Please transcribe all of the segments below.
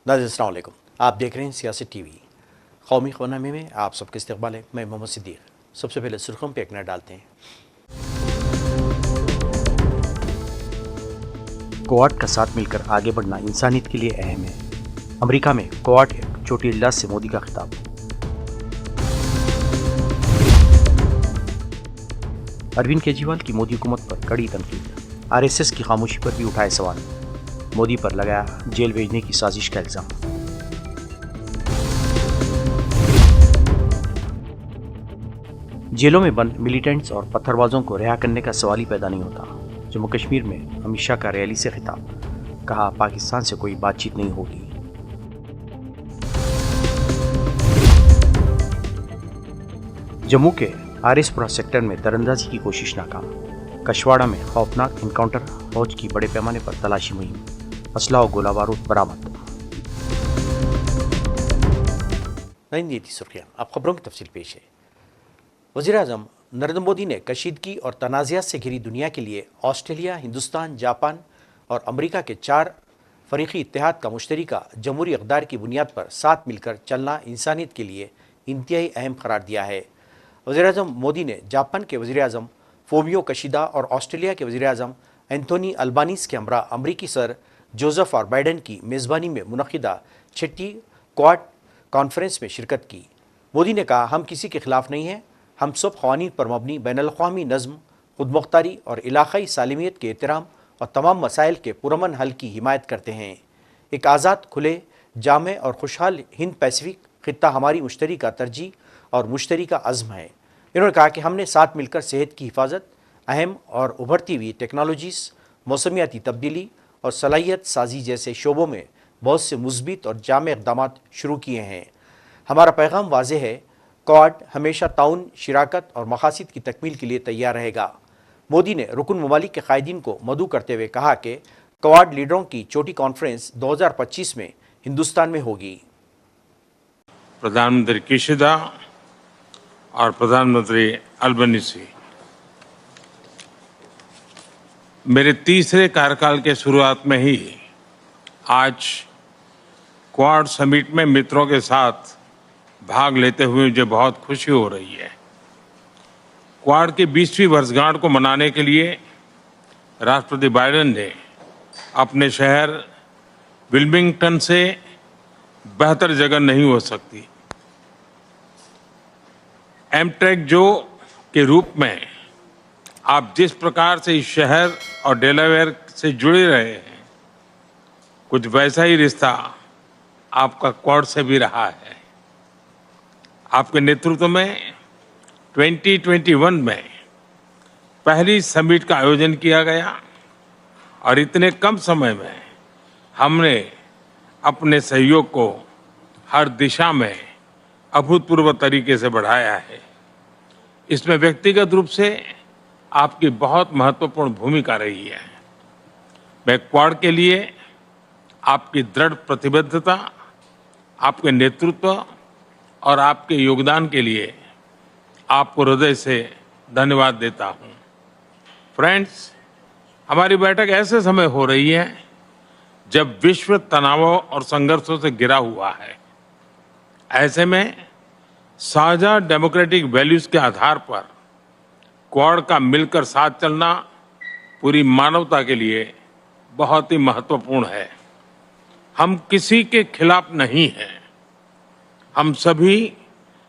नाज़रीन अस्सलाम वालेकुम। आप देख रहे हैं सियासत टीवी। कौमी ख़बरनामे में आप सबके इस्तकबाल है। मैं मोहम्मद सिद्दीक़। सबसे पहले सुर्ख़ियों पे एक नज़र डालते हैं। क्वाड का साथ मिलकर आगे बढ़ना इंसानियत के लिए अहम है। अमेरिका में क्वाड चोटी इजलास से मोदी का खिताब। अरविंद केजरीवाल की मोदी हुकूमत पर कड़ी तनकीद। आरएसएस की खामोशी पर भी उठाए सवाल। मोदी पर लगाया जेल भेजने की साजिश का इल्ज़ाम। जेलों में बंद मिलिटेंट्स और पत्थरबाजों को रिहा करने का सवाल ही पैदा नहीं होता। जम्मू कश्मीर में अमित शाह का रैली से खिताब। कहा पाकिस्तान से कोई बातचीत नहीं होगी। जम्मू के आरिसपुरा सेक्टर में दरअंदाजी की कोशिश नाकाम। कछवाड़ा में खौफनाक इनकाउंटर। फौज की बड़े पैमाने पर तलाशी मुहिम। असला और गोला बारूद बरामद। नहीं थी सुर्खियां, अब खबरों की तफसील पेश है। वज़ीर-ए-आज़म नरेंद्र मोदी ने कशीदगी और तनाज़ात से घिरी दुनिया के लिए ऑस्ट्रेलिया, हिंदुस्तान, जापान और अमेरिका के 4 फ़रीक़ी इत्तेहाद का मुश्तरका जमहूरी इक़दार की बुनियाद पर साथ मिलकर चलना इंसानियत के लिए इंतहाई अहम करार दिया है। वज़ीर-ए-आज़म मोदी ने जापान के वज़ीर-ए-आज़म फोमियो किशिदा और ऑस्ट्रेलिया के वज़ीर-ए-आज़म एंथोनी अल्बानीज़ के हमरा अमरीकी सर जोसेफ और बाइडेन की मेज़बानी में मुनक़िदा 6ठी क्वाड कॉन्फ्रेंस में शिरकत की। मोदी ने कहा, हम किसी के ख़िलाफ़ नहीं हैं। हम सब क़वानीन पर मबनी बैनुल-अक़वामी नज़्म, खुदमुख्तारी और इलाक़ाई सालमियत के एहतराम और तमाम मसाइल के पुरअमन हल की हिमायत करते हैं। एक आज़ाद, खुले, जामे और खुशहाल हिंद पैसिफिक ख़ित्ता हमारी मुश्तरका तरजीह और मुश्तरका अज़्म है। इन्होंने कहा कि हमने साथ मिलकर सेहत की हिफाजत, अहम और उभरती हुई टेक्नोलॉजीज़, मौसमियाती तब्दीली और सलाहियत साजी जैसे शोबों में बहुत से मुस्बित और जामे इक़दामात शुरू किए हैं। हमारा पैगाम वाज़ेह है, क्वाड हमेशा ताउन, शिराकत और मकासद की तकमील के लिए तैयार रहेगा। मोदी ने रुकन ममालिक के कायदीन को मदऊ करते हुए कहा कि क्वाड लीडरों की चोटी कॉन्फ्रेंस 2025 में हिंदुस्तान में होगी। प्रधानमंत्री किशिदा और प्रधानमंत्री अल्बनीज़ी, मेरे तीसरे कार्यकाल के शुरुआत में ही आज क्वाड समिट में मित्रों के साथ भाग लेते हुए मुझे बहुत खुशी हो रही है। क्वाड की 20वीं वर्षगांठ को मनाने के लिए राष्ट्रपति बाइडेन ने अपने शहर विल्मिंगटन से बेहतर जगह नहीं हो सकती। एमट्रेक जो के रूप में आप जिस प्रकार से इस शहर और डेलावेयर से जुड़े रहे हैं, कुछ वैसा ही रिश्ता आपका क्वाड से भी रहा है। आपके नेतृत्व में 2021 में पहली समिट का आयोजन किया गया और इतने कम समय में हमने अपने सहयोग को हर दिशा में अभूतपूर्व तरीके से बढ़ाया है। इसमें व्यक्तिगत रूप से आपकी बहुत महत्वपूर्ण भूमिका रही है। मैं क्वाड के लिए आपकी दृढ़ प्रतिबद्धता, आपके नेतृत्व और आपके योगदान के लिए आपको हृदय से धन्यवाद देता हूं। फ्रेंड्स, हमारी बैठक ऐसे समय हो रही है जब विश्व तनावों और संघर्षों से घिरा हुआ है। ऐसे में साझा डेमोक्रेटिक वैल्यूज के आधार पर क्वाड का मिलकर साथ चलना पूरी मानवता के लिए बहुत ही महत्वपूर्ण है। हम किसी के खिलाफ नहीं हैं। हम सभी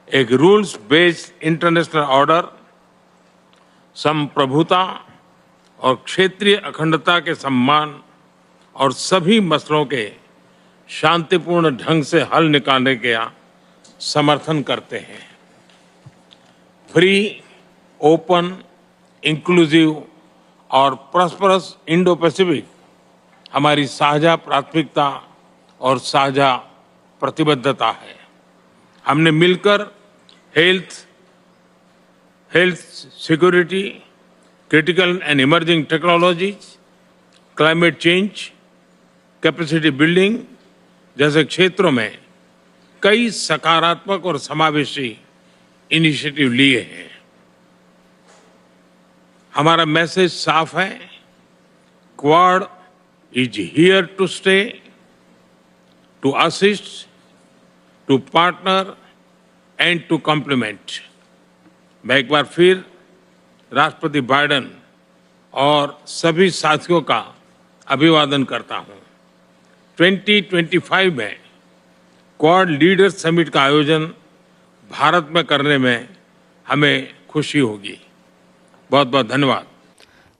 एक रूल्स बेस्ड इंटरनेशनल ऑर्डर, संप्रभुता और क्षेत्रीय अखंडता के सम्मान और सभी मसलों के शांतिपूर्ण ढंग से हल निकालने का समर्थन करते हैं। फ्री, ओपन, इंक्लूसिव और प्रॉस्परस इंडो पैसिफिक हमारी साझा प्राथमिकता और साझा प्रतिबद्धता है। हमने मिलकर health security, critical and emerging technologies, climate change, capacity building जैसे क्षेत्रों में कई सकारात्मक और समावेशी इनिशिएटिव लिए हैं। हमारा मैसेज साफ है, Quad is here to stay, to assist, to partner and to complement. मैं एक बार फिर राष्ट्रपति बाइडेन और सभी साथियों का अभिवादन करता हूं। 2025 में क्वाड लीडर्स समिट का आयोजन भारत में करने में हमें खुशी होगी। बहुत बहुत धन्यवाद।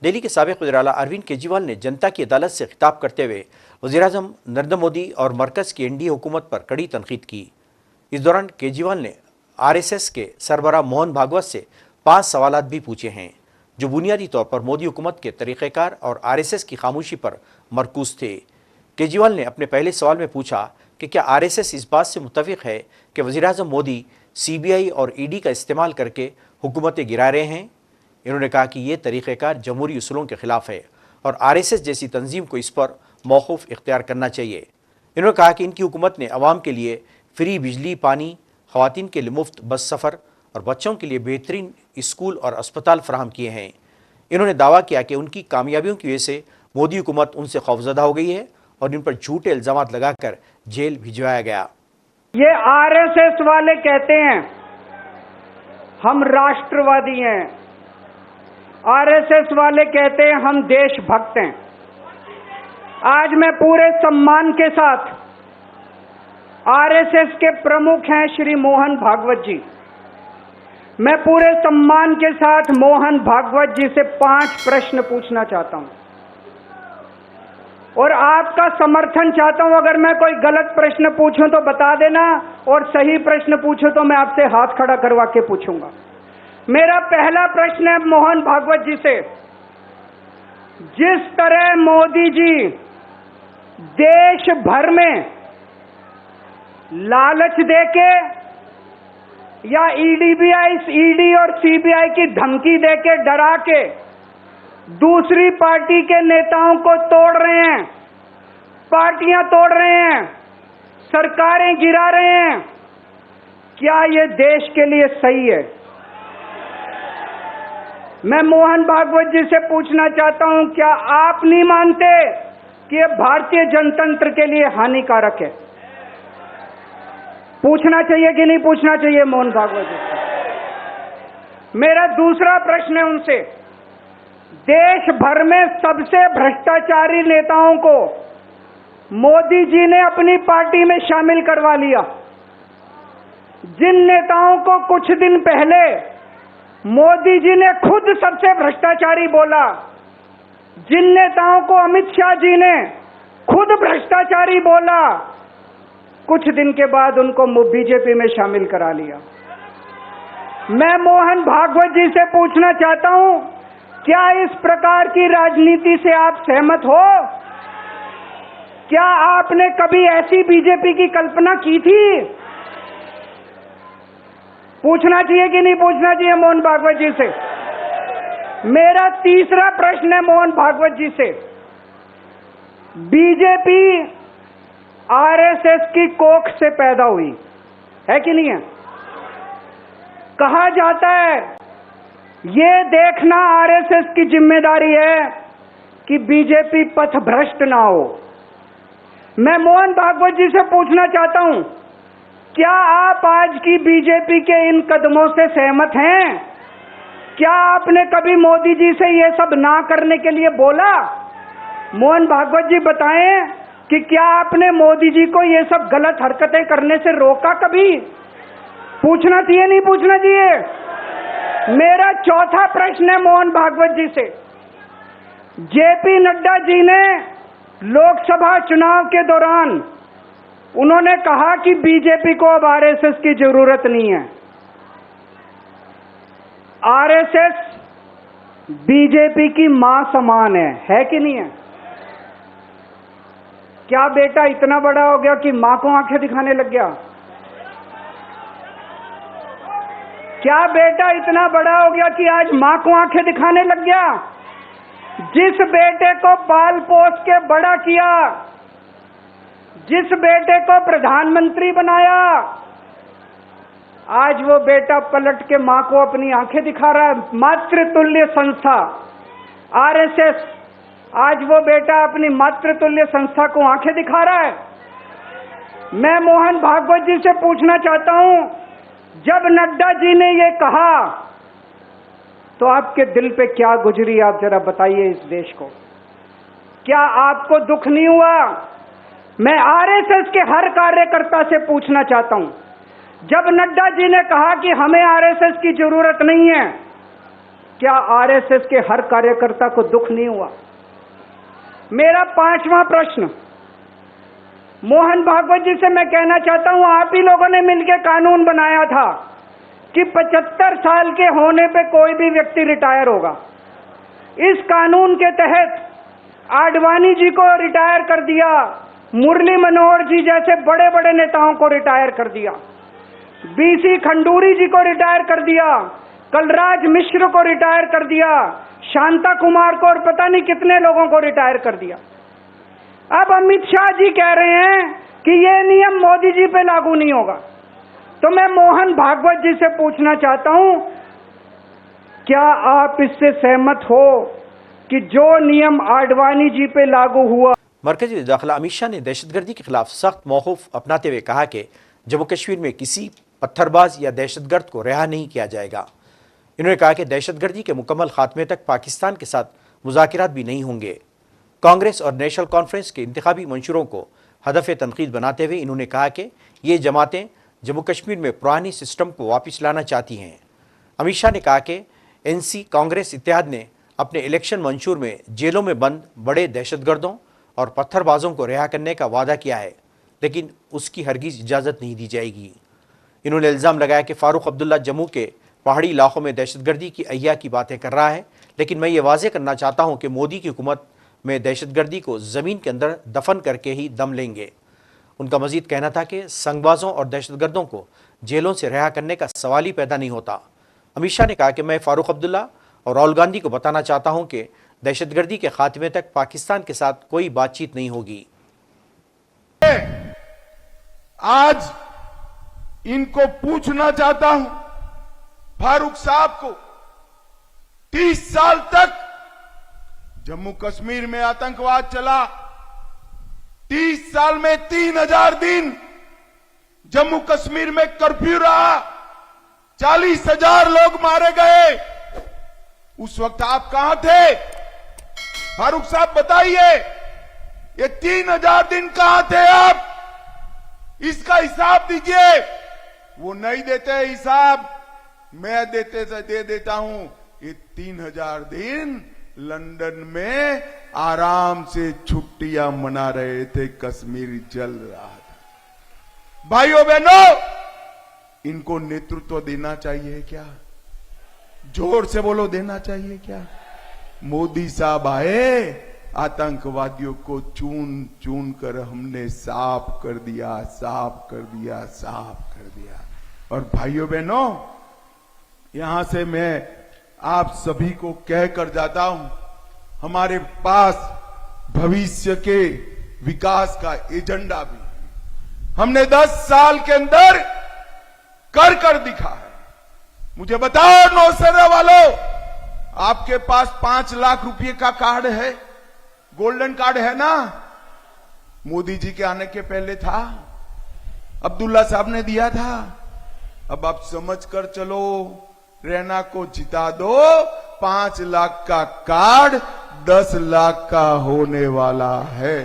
दिल्ली के साबिक वज़ीर-ए-आला अरविंद केजरीवाल ने जनता की अदालत से खिताब करते हुए वज़ीर-ए-आज़म नरेंद्र मोदी और मरकज़ की एनडीए हुकूमत पर कड़ी तनकीद की। इस दौरान केजरीवाल ने आरएसएस के सरबराह मोहन भागवत से 5 सवालात भी पूछे हैं, जो बुनियादी तौर पर मोदी हुकूमत के तरीक़ेकार और आरएसएस की खामोशी पर मरकूज थे। केजरीवाल ने अपने पहले सवाल में पूछा कि क्या आरएसएस इस बात से मुत्तफ़िक़ है कि वज़ीर-ए-आज़म मोदी सीबीआई और ईडी का इस्तेमाल करके हुकूमतें गिरा रहे हैं। इन्होंने कहा कि ये तरीक़ेकार जमहूरी उसूलों के ख़िलाफ़ है और आरएसएस जैसी तंजीम को इस पर मौक़ूफ़ इख्तियार करना चाहिए। इन्होंने कहा कि इनकी हुकूमत ने अवाम के लिए फ्री बिजली, पानी, ख़वातीन के लिए मुफ्त बस सफ़र और बच्चों के लिए बेहतरीन स्कूल और अस्पताल फराहम किए हैं। इन्होंने दावा किया कि उनकी कामयाबियों की वजह से मोदी हुकूमत उनसे खौफज़दा हो गई है और इन पर झूठे इल्ज़ामात लगाकर जेल भिजवाया गया। ये आरएसएस वाले कहते हैं हम राष्ट्रवादी हैं, आरएसएस वाले कहते हैं हम देशभक्त हैं। आज मैं पूरे सम्मान के साथ आरएसएस के प्रमुख हैं श्री मोहन भागवत जी, मैं पूरे सम्मान के साथ मोहन भागवत जी से 5 प्रश्न पूछना चाहता हूं और आपका समर्थन चाहता हूं। अगर मैं कोई गलत प्रश्न पूछूं तो बता देना और सही प्रश्न पूछूं तो मैं आपसे हाथ खड़ा करवा के पूछूंगा। मेरा पहला प्रश्न है मोहन भागवत जी से, जिस तरह मोदी जी देश भर में लालच देके या ईडी और सीबीआई की धमकी देके डरा के दूसरी पार्टी के नेताओं को तोड़ रहे हैं, पार्टियां तोड़ रहे हैं, सरकारें गिरा रहे हैं, क्या ये देश के लिए सही है? मैं मोहन भागवत जी से पूछना चाहता हूं, क्या आप नहीं मानते कि ये भारतीय जनतंत्र के लिए हानिकारक है? पूछना चाहिए कि नहीं पूछना चाहिए मोहन भागवत जी से? मेरा दूसरा प्रश्न है उनसे, देश भर में सबसे भ्रष्टाचारी नेताओं को मोदी जी ने अपनी पार्टी में शामिल करवा लिया। जिन नेताओं को कुछ दिन पहले मोदी जी ने खुद सबसे भ्रष्टाचारी बोला, जिन नेताओं को अमित शाह जी ने खुद भ्रष्टाचारी बोला, कुछ दिन के बाद उनको बीजेपी में शामिल करा लिया। मैं मोहन भागवत जी से पूछना चाहता हूं, क्या इस प्रकार की राजनीति से आप सहमत हो? क्या आपने कभी ऐसी बीजेपी की कल्पना की थी? पूछना चाहिए कि नहीं पूछना चाहिए मोहन भागवत जी से? मेरा तीसरा प्रश्न है मोहन भागवत जी से, बीजेपी आरएसएस की कोख से पैदा हुई है कि नहीं है? कहा जाता है ये देखना आरएसएस की जिम्मेदारी है कि बीजेपी पथभ्रष्ट ना हो। मैं मोहन भागवत जी से पूछना चाहता हूं, क्या आप आज की बीजेपी के इन कदमों से सहमत हैं? क्या आपने कभी मोदी जी से ये सब ना करने के लिए बोला? मोहन भागवत जी बताएं कि क्या आपने मोदी जी को ये सब गलत हरकतें करने से रोका कभी? पूछना चाहिए नहीं पूछना चाहिए? मेरा चौथा प्रश्न है मोहन भागवत जी से, जेपी नड्डा जी ने लोकसभा चुनाव के दौरान उन्होंने कहा कि बीजेपी को अब आरएसएस की जरूरत नहीं है। आरएसएस बीजेपी की मां समान है कि नहीं है? क्या बेटा इतना बड़ा हो गया कि मां को आंखें दिखाने लग गया? क्या बेटा इतना बड़ा हो गया कि आज मां को आंखें दिखाने लग गया? जिस बेटे को पाल पोस के बड़ा किया, जिस बेटे को प्रधानमंत्री बनाया, आज वो बेटा पलट के मां को अपनी आंखें दिखा रहा है। मातृतुल्य संस्था आरएसएस, आज वो बेटा अपनी मातृतुल्य संस्था को आंखें दिखा रहा है। मैं मोहन भागवत जी से पूछना चाहता हूं, जब नड्डा जी ने ये कहा तो आपके दिल पे क्या गुजरी, आप जरा बताइए इस देश को। क्या आपको दुख नहीं हुआ? मैं आरएसएस के हर कार्यकर्ता से पूछना चाहता हूं, जब नड्डा जी ने कहा कि हमें आरएसएस की जरूरत नहीं है, क्या आरएसएस के हर कार्यकर्ता को दुख नहीं हुआ? मेरा 5वां प्रश्न मोहन भागवत जी से मैं कहना चाहता हूं, आप ही लोगों ने मिलकर कानून बनाया था कि 75 साल के होने पे कोई भी व्यक्ति रिटायर होगा। इस कानून के तहत आडवाणी जी को रिटायर कर दिया, मुरली मनोहर जी जैसे बड़े बड़े नेताओं को रिटायर कर दिया, बीसी खंडूरी जी को रिटायर कर दिया, कलराज मिश्र को रिटायर कर दिया, शांता कुमार को और पता नहीं कितने लोगों को रिटायर कर दिया। अब अमित शाह जी कह रहे हैं कि ये नियम मोदी जी पे लागू नहीं होगा। तो मैं मोहन भागवत जी से पूछना चाहता हूं, क्या आप इससे सहमत हो कि जो नियम आडवाणी जी पे लागू हुआ? मरकजी दाखिला अमित शाह ने दहशतगर्दी के खिलाफ सख्त मौक़िफ़ अपनाते हुए कहा कि जम्मू कश्मीर में किसी पत्थरबाज या दहशतगर्द को रिहा नहीं किया जाएगा। इन्होंने कहा कि दहशतगर्दी के मुकम्मल खात्मे तक पाकिस्तान के साथ मुज़ाकिरात भी नहीं होंगे। कांग्रेस और नेशनल कॉन्फ्रेंस के इंतखाबी मंशूरों को हदफ तनकीद बनाते हुए इन्होंने कहा कि ये जमातें जम्मू कश्मीर में पुरानी सिस्टम को वापस लाना चाहती हैं। अमित शाह ने कहा कि एनसी कांग्रेस इत्तेहाद ने अपने इलेक्शन मंशूर में जेलों में बंद बड़े दहशतगर्दों और पत्थरबाजों को रिहा करने का वादा किया है, लेकिन उसकी हरगिज़ इजाज़त नहीं दी जाएगी। इन्होंने इल्ज़ाम लगाया कि फ़ारूक अब्दुल्ला जम्मू के पहाड़ी इलाकों में दहशतगर्दी की अय्या की बातें कर रहा है, लेकिन मैं ये वाज़ेह करना चाहता हूँ कि मोदी की हुकूमत में दहशतगर्दी को ज़मीन के अंदर दफन करके ही दम लेंगे। उनका मजीद कहना था कि संगबाजों और दहशतगर्दों को जेलों से रिहा करने का सवाल ही पैदा नहीं होता। अमित शाह ने कहा कि मैं फ़ारूक अब्दुल्ला और राहुल गांधी को बताना चाहता हूं कि दहशतगर्दी के खात्मे तक पाकिस्तान के साथ कोई बातचीत नहीं होगी। आज इनको पूछना चाहता हूं, फारूक साहब को 30 साल तक जम्मू कश्मीर में आतंकवाद चला, 30 साल में 3000 दिन जम्मू कश्मीर में कर्फ्यू रहा, 40,000 लोग मारे गए। उस वक्त आप कहां थे? फारूक साहब बताइए, ये 3000 दिन कहां थे आप? इसका हिसाब दीजिए। वो नहीं देते हिसाब, मैं दे देता हूं। ये 3000 दिन लंदन में आराम से छुट्टियां मना रहे थे, कश्मीर जल रहा था। भाइयों बहनों, इनको नेतृत्व देना चाहिए क्या? जोर से बोलो, देना चाहिए क्या? मोदी साहब आए, आतंकवादियों को चून चून कर हमने साफ कर दिया, साफ कर दिया, साफ कर दिया। और भाइयों बहनों, यहां से मैं आप सभी को कहकर जाता हूं, हमारे पास भविष्य के विकास का एजेंडा भी है। हमने 10 साल के अंदर कर दिखा है। मुझे बताओ नौसेना वालों, आपके पास 5 लाख रुपए का कार्ड है, गोल्डन कार्ड है ना? मोदी जी के आने के पहले था, अब्दुल्ला साहब ने दिया था। अब आप समझ कर चलो, रैना को जिता दो, 5 लाख का कार्ड 10 लाख का होने वाला है।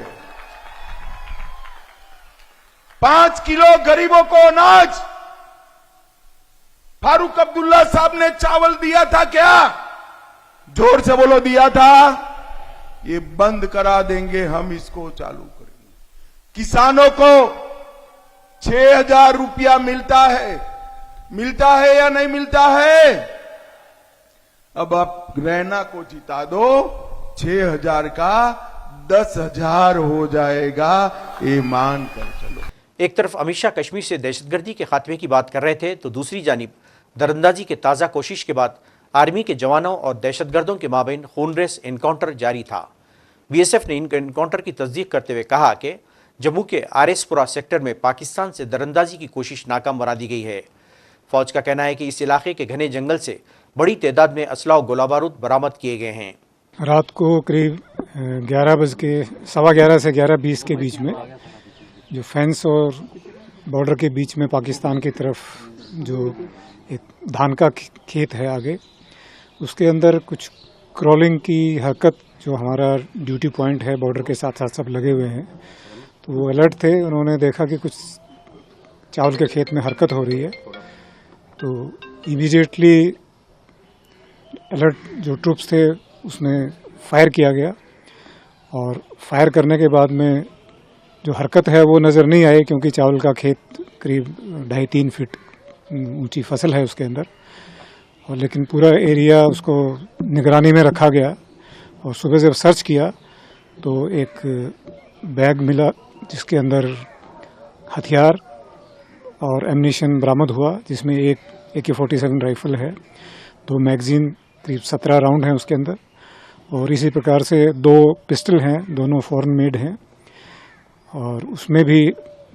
5 किलो गरीबों को अनाज फारूक अब्दुल्ला साहब ने चावल दिया था क्या? जोर से बोलो, दिया था। ये बंद करा देंगे, हम इसको चालू करेंगे। किसानों को 6,000 रुपया मिलता है या नहीं मिलता है? अब आप रैना को जिता दो, 6,000 का 10,000 हो जाएगा, ये मान कर चलो। एक तरफ अमित शाह कश्मीर से दहशतगर्दी के खात्मे की बात कर रहे थे, तो दूसरी जानिब दरअंदाजी के ताज़ा कोशिश के बाद आर्मी के जवानों और दहशतगर्दों के माबैन खूनरेस एनकाउंटर जारी था। बीएसएफ ने इन एनकाउंटर की तस्दीक करते हुए कहा कि जम्मू के आरएसपुरा सेक्टर में पाकिस्तान से दरअंदाजी की कोशिश नाकाम बना दी गई है। फौज का कहना है कि इस इलाके के घने जंगल से बड़ी तादाद में असला और गोला बारूद बरामद किए गए हैं। रात को करीब 11 बज के 11:15 से 11:20 के बीच में जो फेंस और बॉर्डर के बीच में पाकिस्तान की तरफ जो एक धान का खेत है आगे, उसके अंदर कुछ क्रॉलिंग की हरकत, जो हमारा ड्यूटी पॉइंट है बॉर्डर के साथ साथ सब लगे हुए हैं, तो वो अलर्ट थे। उन्होंने देखा कि कुछ चावल के खेत में हरकत हो रही है, तो इमीडिएटली अलर्ट जो ट्रूप्स थे उसमें फायर किया गया, और फायर करने के बाद में जो हरकत है वो नज़र नहीं आई, क्योंकि चावल का खेत करीब 2.5-3 फीट ऊंची फसल है उसके अंदर, और लेकिन पूरा एरिया उसको निगरानी में रखा गया। और सुबह जब सर्च किया तो एक बैग मिला जिसके अंदर हथियार और एमनिशन बरामद हुआ, जिसमें एक AK-47 राइफल है, 2 मैगजीन करीब 17 राउंड हैं उसके अंदर, और इसी प्रकार से 2 पिस्टल हैं, दोनों फॉरेन मेड हैं, और उसमें भी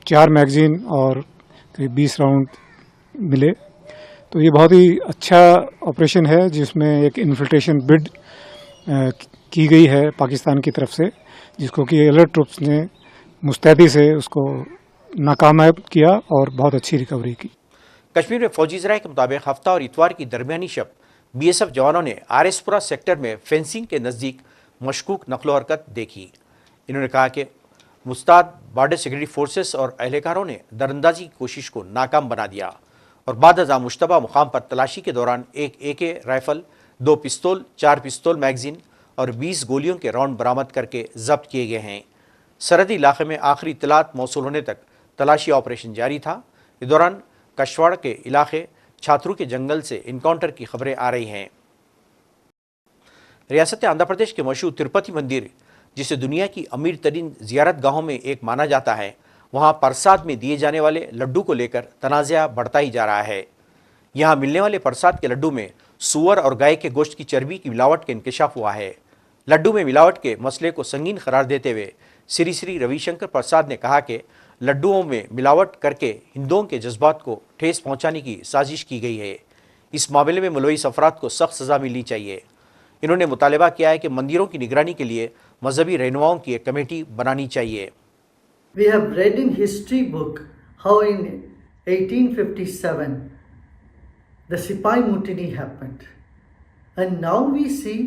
4 मैगजीन और करीब 20 राउंड मिले। तो ये बहुत ही अच्छा ऑपरेशन है, जिसमें एक इन्फिल्ट्रेशन बिड की गई है पाकिस्तान की तरफ से, जिसको कि अलर्ट ट्रूप्स ने मुस्तैदी से उसको नाकामयाब किया और बहुत अच्छी रिकवरी की। कश्मीर में फौजी ज़राए के मुताबिक हफ्ता और इतवार की दरमियानी शब BSF जवानों ने आरएसपुरा सेक्टर में फेंसिंग के नज़दीक मशकूक नकलो हरकत देखी। इन्होंने कहा कि मुस्ताद बॉर्डर सिक्योरिटी फोर्सेस और अहलकारों ने दरअंदाजी की कोशिश को नाकाम बना दिया, और बाद अज़ा मुश्तबा मुकाम पर तलाशी के दौरान एक AK राइफल, 2 पिस्तौल, 4 पिस्तौल मैगजीन और 20 गोलियों के राउंड बरामद करके जब्त किए गए हैं। सरहदी इलाके में आखिरी इत्तलात मौसूल होने तक तलाशी ऑपरेशन जारी था। इस दौरान कशवाड़ के इलाके छात्रू के जंगल से इनकाउंटर की खबरें आ रही हैं। रियासत आंध्र प्रदेश के मशहूर तिरुपति मंदिर, जिसे दुनिया की अमीर तरीन जियारत गाहों में एक माना जाता है, वहाँ प्रसाद में दिए जाने वाले लड्डू को लेकर तनाज़ा बढ़ता ही जा रहा है। यहाँ मिलने वाले प्रसाद के लड्डू में सूअर और गाय के गोश्त की चर्बी की मिलावट का इंकशाफ हुआ है। लड्डू में मिलावट के मसले को संगीन करार देते हुए श्री रविशंकर प्रसाद ने कहा कि लड्डुओं में मिलावट करके हिंदुओं के जज्बात को ठेस पहुंचाने की साजिश की गई है। इस मामले में मुलविस अफराद को सख्त सज़ा मिलनी चाहिए। इन्होंने मुतालबा किया है कि मंदिरों की निगरानी के लिए मजहबी रहनुमाओं की एक कमेटी बनानी चाहिए। We have read in history book how in 1857 the Sipai Mutiny happened, and now we see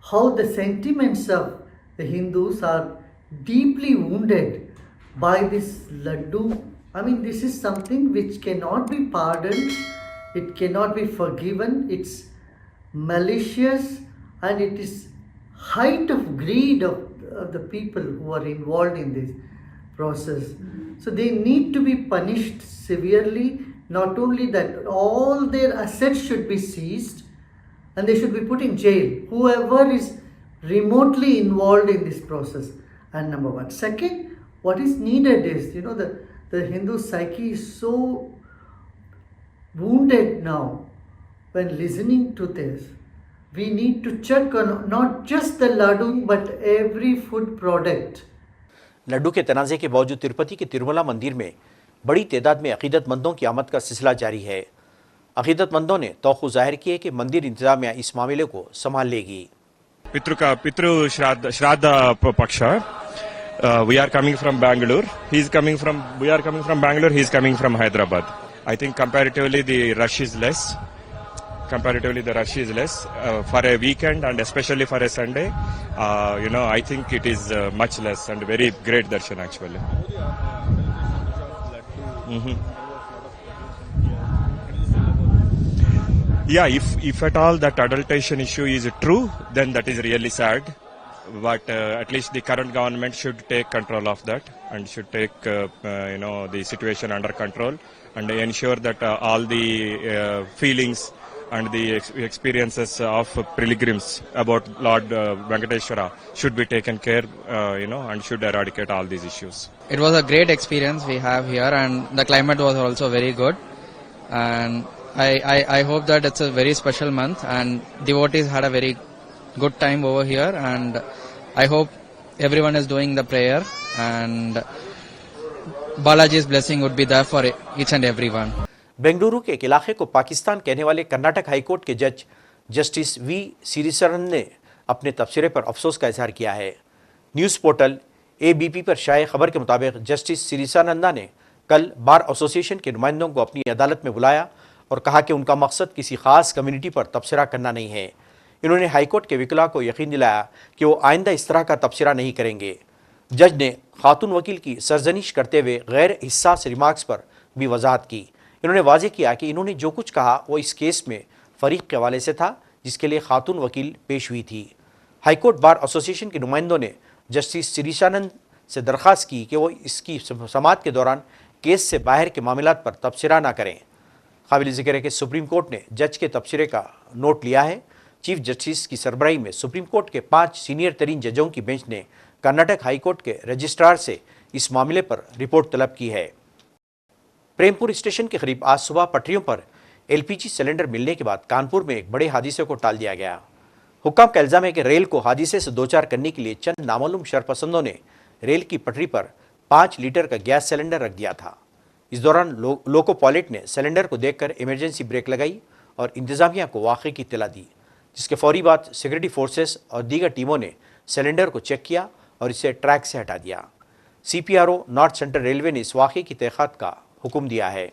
how the sentiments of the Hindus are deeply wounded by this laddu. I mean, this is something which cannot be pardoned, it cannot be forgiven, it's malicious, and it is height of greed of the people who are involved in this process. So they need to be punished severely. Not only that, all their assets should be seized and they should be put in jail, whoever is remotely involved in this process. And number one. Second, what is needed is, the Hindu psyche is so wounded now when listening to this. We need to check on not just the laddu but every food product. Laddu के तनाज़े के बावजूद तिरुपति के तिरुमला मंदिर में बड़ी तादाद में अकीदतमंदों की आमद का सिलसिला जारी है। अकीदतमंदों ने तौक़्क़ु ज़ाहिर की है कि मंदिर इंतज़ामिया इस मामले को संभाल लेगी। पितृ श्राद्ध पक्ष we are coming from Bangalore. We are coming from Bangalore. He is coming from Hyderabad. I think comparatively the rush is less. For a weekend and especially for a Sunday, I think it is much less and very great darshan actually. Yeah, if at all that adulteration issue is true, then that is really sad. But at least the current government should take control of that and should take the situation under control and ensure that all the feelings and the experiences of pilgrims about Lord Venkateshwara should be taken care, and should eradicate all these issues. It was a great experience we have here, and the climate was also very good. And I hope that it's a very special month, and devotees had a very good time over here. And I hope everyone is doing the prayer, and Balaji's blessing would be there for each and everyone. Bengaluru के एक इलाके को पाकिस्तान कहने वाले Karnataka high court के जज justice V. सीरीसरन ने अपने तबसरे पर अफसोस का इजहार किया है। न्यूज़ पोर्टल ABP पर शाये खबर के मुताबिक जस्टिस सिरिसानंदा ने कल बार एसोसिएशन के नुमाइंदों को अपनी अदालत में बुलाया और कहा कि उनका मकसद किसी खास कम्युनिटी पर तबसरा करना नहीं है। इन्होंने हाईकोर्ट के वकीला को यकीन दिलाया कि वो आइंदा इस तरह का तबसरा नहीं करेंगे। जज ने खातून वकील की सरजनिश करते हुए गैर हिस्सास रिमार्क्स पर भी वजाहत की। इन्होंने वाजे किया कि इन्होंने जो कुछ कहा वो इस केस में फरीक के हवाले से था जिसके लिए खातून वकील पेश हुई थी। हाईकोर्ट बार एसोसिएशन के नुमाइंदों ने जस्टिस सिरिसानंद से दरख्वास्त की कि वो इसकी समाअत के दौरान केस से बाहर के मामलात पर तबसरा ना करें। काबिल ज़िक्र है कि सुप्रीम कोर्ट ने जज के तबसरे का नोट लिया है। चीफ जस्टिस की सरबराही में सुप्रीम कोर्ट के 5 सीनियर तरीन जजों की बेंच ने कर्नाटक हाई कोर्ट के रजिस्ट्रार से इस मामले पर रिपोर्ट तलब की है। प्रेमपुर स्टेशन के करीब आज सुबह पटरियों पर LPG सिलेंडर मिलने के बाद कानपुर में एक बड़े हादसे को टाल दिया गया। हुक्काम का इल्जाम है कि रेल को हादसे से दो चार करने के लिए चंद नामालूम शरपसंदों ने रेल की पटरी पर 5 लीटर का गैस सिलेंडर रख दिया था। इस दौरान लोको पायलट ने सिलेंडर को देखकर इमरजेंसी ब्रेक लगाई और इंतजामिया को वाक़े की इत्तला दी, जिसके फौरी बाद सिक्योरिटी फोर्सेस और दीगर टीमों ने सिलेंडर को चेक किया और इसे ट्रैक से हटा दिया। CPRO नॉर्थ सेंट्रल रेलवे ने इस वाक़े की तहक़ीक़ात का हुक्म दिया है।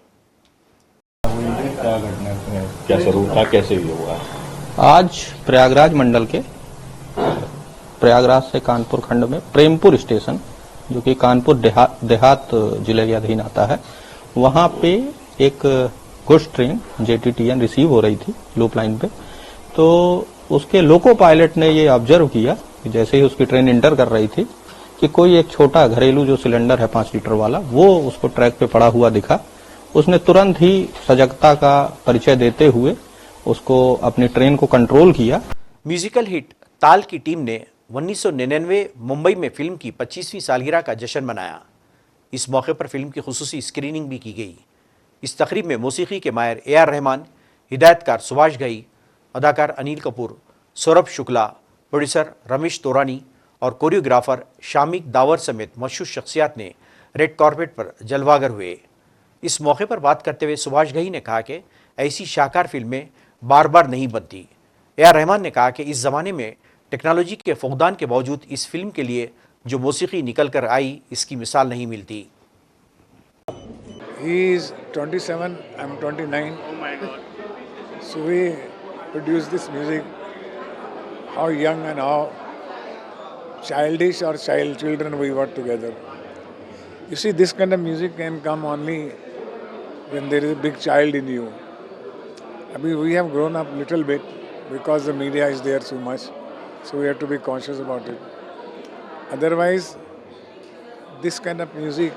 क्या स्वरूप था, कैसे हुआ? आज प्रयागराज मंडल के प्रयागराज से कानपुर खंड में प्रेमपुर स्टेशन, जो कि कानपुर देहात जिले के अधीन आता है, वहां पे एक गुड्स ट्रेन JTTN रिसीव हो रही थी लूप लाइन पे। तो उसके लोको पायलट ने ये ऑब्जर्व किया कि जैसे ही उसकी ट्रेन इंटर कर रही थी कि कोई एक छोटा घरेलू जो सिलेंडर है 5 लीटर वाला, वो उसको ट्रैक पे पड़ा हुआ दिखा। उसने तुरंत ही सजगता का परिचय देते हुए उसको अपनी ट्रेन को कंट्रोल किया। म्यूजिकल हिट ताल की टीम ने 1999 मुंबई में फिल्म की 25वीं सालगिरह का जश्न मनाया। इस मौके पर फिल्म की खुसूसी स्क्रीनिंग भी की गई। इस तकरीब में मौसीकी के माहिर AR रहमान, हिदायतकार सुभाष घई, अदाकार अनिल कपूर, सौरभ शुक्ला, प्रोड्यूसर रमेश तोरानी और कोरियोग्राफर शामिक दावर समेत मशहूर शख्सियात ने रेड कार्पेट पर जलवागर हुए। इस मौके पर बात करते हुए सुभाष घई ने कहा कि ऐसी शाहकार फिल्में बार बार नहीं बनती। AR रहमान ने कहा कि इस ज़माने में टेक्नोलॉजी के फुकदान के बावजूद इस फिल्म के लिए जो मौसीकी निकल कर आई, इसकी मिसाल नहीं मिलती। He is 27, I'm 29. Oh my God. So we produce this music. How young and how childish or children we work together. You see, this kind of music can come only when there is a big child in you. I mean, we have grown up little bit because the media is there so much. So we have to be conscious about it. Otherwise, this kind of music,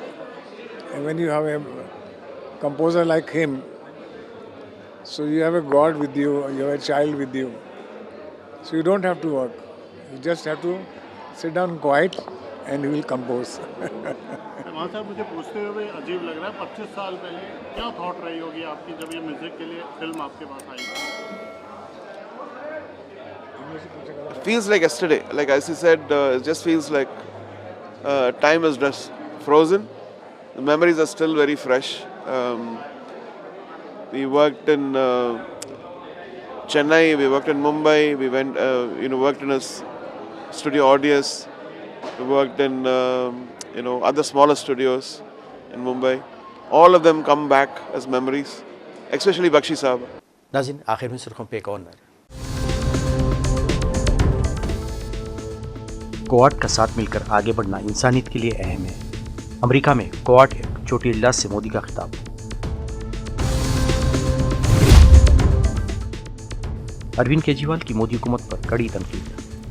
and when you have a composer like him, so you have a God with you, you have a child with you. So you don't have to work. You just have to sit down quiet and you will compose. वहाँ साहब मुझे पूछते हुए अजीब लग रहा है, 25 साल पहले क्या थॉट रही होगी आपकी जब ये म्यूजिक के लिए फिल्म आपके पास आई? Feels like yesterday, like as you said, it just feels like time is just frozen. The memories are still very fresh. We worked in Chennai, we worked in Mumbai, we went, worked in a studio Audius, we worked in, other smaller studios in Mumbai. All of them come back as memories, especially Bakshi Saab. नाज़रीन, आखिर में सुर्खियों पे एक और नज़र। Quad का साथ मिलकर आगे बढ़ना इंसानियत के लिए अहम है। अमेरिका में क्वाड एक छोटे इजलास से मोदी का खिताब। अरविंद केजरीवाल की मोदी हुकूमत पर कड़ी तनकीद।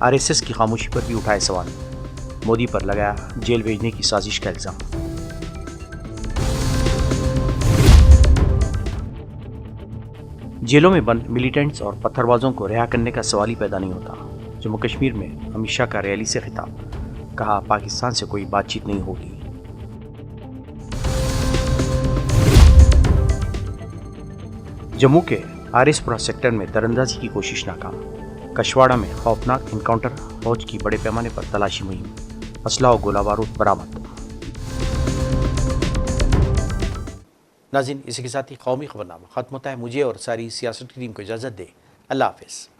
RSS की खामोशी पर भी उठाए सवाल। मोदी पर लगाया जेल भेजने की साजिश का इल्जाम। जेलों में बंद मिलिटेंट्स और पत्थरबाजों को रिहा करने का सवाल ही पैदा नहीं होता। जम्मू कश्मीर में अमित शाह का रैली से खिताब। कहा, पाकिस्तान से कोई बातचीत नहीं होगी। जम्मू के आरिसपुरा सेक्टर में दरअंदाजी की कोशिश नाकाम। कशवाड़ा में खौफनाक इनकाउंटर, फौज की बड़े पैमाने पर तलाशी मुहिम। असला और गोला बारूद बरामद। नाज़रीन, इसी के साथ ही कौमी खबरनामा खत्म होता है। मुझे और सारी सियासत की टीम को इजाज़त दे। अल्लाह हाफ़िज़।